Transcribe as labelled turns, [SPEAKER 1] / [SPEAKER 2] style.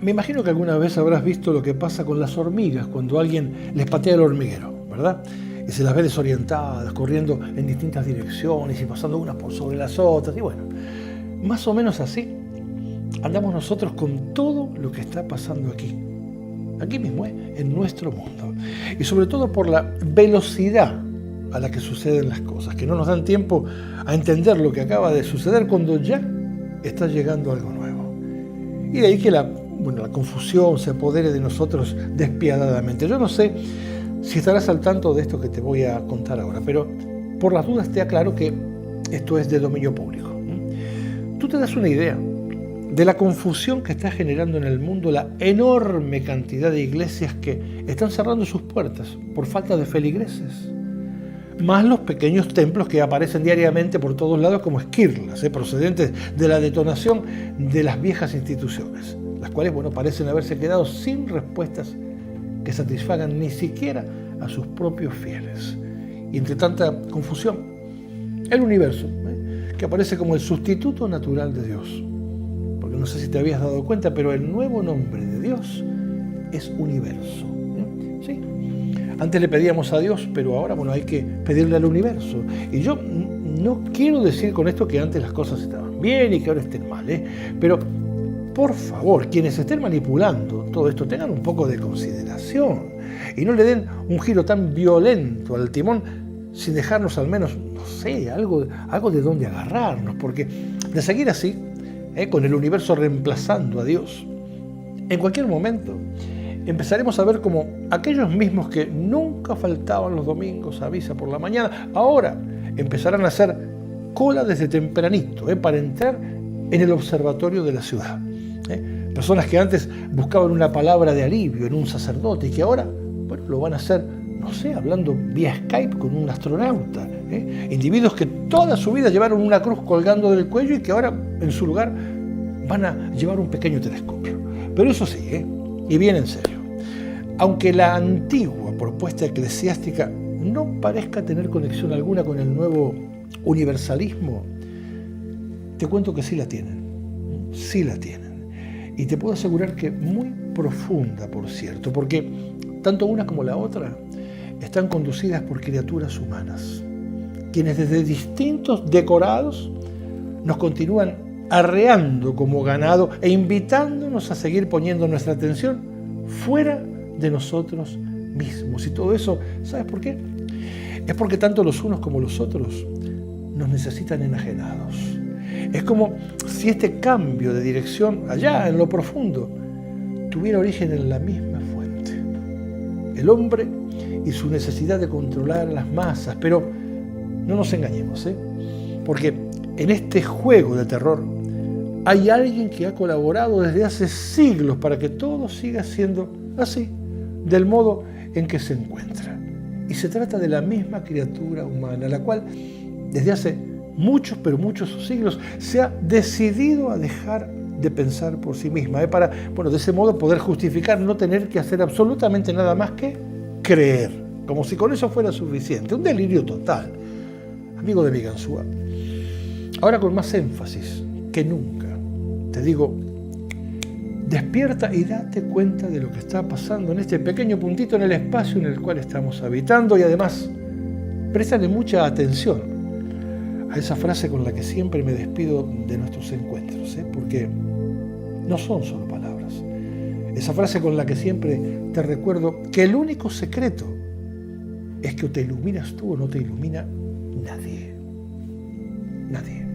[SPEAKER 1] Me imagino que alguna vez habrás visto lo que pasa con las hormigas cuando alguien les patea el hormiguero, ¿verdad? Y se las ve desorientadas, corriendo en distintas direcciones y pasando unas por sobre las otras. Y bueno, más o menos así andamos nosotros con todo lo que está pasando aquí mismo, en nuestro mundo. Y sobre todo por la velocidad a la que suceden las cosas, que no nos dan tiempo a entender lo que acaba de suceder cuando ya está llegando algo nuevo. Y de ahí que la confusión se apodere de nosotros despiadadamente. Yo no sé si estarás al tanto de esto que te voy a contar ahora, pero por las dudas te aclaro que esto es de dominio público. Tú te das una idea de la confusión que está generando en el mundo la enorme cantidad de iglesias que están cerrando sus puertas por falta de feligreses, más los pequeños templos que aparecen diariamente por todos lados como esquirlas, procedentes de la detonación de las viejas instituciones, las cuales, parecen haberse quedado sin respuestas que satisfagan ni siquiera a sus propios fieles. Y entre tanta confusión, el universo, que aparece como el sustituto natural de Dios. Porque no sé si te habías dado cuenta, pero el nuevo nombre de Dios es universo. ¿Sí? Antes le pedíamos a Dios, pero ahora hay que pedirle al universo. Y yo no quiero decir con esto que antes las cosas estaban bien y que ahora estén mal, pero por favor, quienes estén manipulando todo esto, tengan un poco de consideración y no le den un giro tan violento al timón sin dejarnos al menos, algo de dónde agarrarnos, porque de seguir así, con el universo reemplazando a Dios, en cualquier momento empezaremos a ver como aquellos mismos que nunca faltaban los domingos a misa por la mañana, ahora empezarán a hacer cola desde tempranito para entrar en el observatorio de la ciudad. Personas que antes buscaban una palabra de alivio en un sacerdote y que ahora, lo van a hacer, hablando vía Skype con un astronauta. Individuos que toda su vida llevaron una cruz colgando del cuello y que ahora, en su lugar, van a llevar un pequeño telescopio. Pero eso sí, y bien en serio, aunque la antigua propuesta eclesiástica no parezca tener conexión alguna con el nuevo universalismo, te cuento que sí la tienen. Sí la tienen. Y te puedo asegurar que muy profunda, por cierto, porque tanto una como la otra están conducidas por criaturas humanas, quienes desde distintos decorados nos continúan arreando como ganado e invitándonos a seguir poniendo nuestra atención fuera de nosotros mismos. Y todo eso, ¿sabes por qué? Es porque tanto los unos como los otros nos necesitan enajenados. Es como si este cambio de dirección allá en lo profundo tuviera origen en la misma fuente. El hombre y su necesidad de controlar las masas, pero no nos engañemos, porque en este juego de terror hay alguien que ha colaborado desde hace siglos para que todo siga siendo así, del modo en que se encuentra. Y se trata de la misma criatura humana, la cual desde hace muchos siglos se ha decidido a dejar de pensar por sí misma, para, de ese modo poder justificar no tener que hacer absolutamente nada más que creer, como si con eso fuera suficiente. Un delirio total. Amigo de mi ganzúa, ahora con más énfasis que nunca, te digo, despierta y date cuenta de lo que está pasando en este pequeño puntito en el espacio en el cual estamos habitando y además, préstale mucha atención a esa frase con la que siempre me despido de nuestros encuentros, porque no son solo palabras. Esa frase con la que siempre te recuerdo que el único secreto es que o te iluminas tú o no te ilumina nadie. Nadie.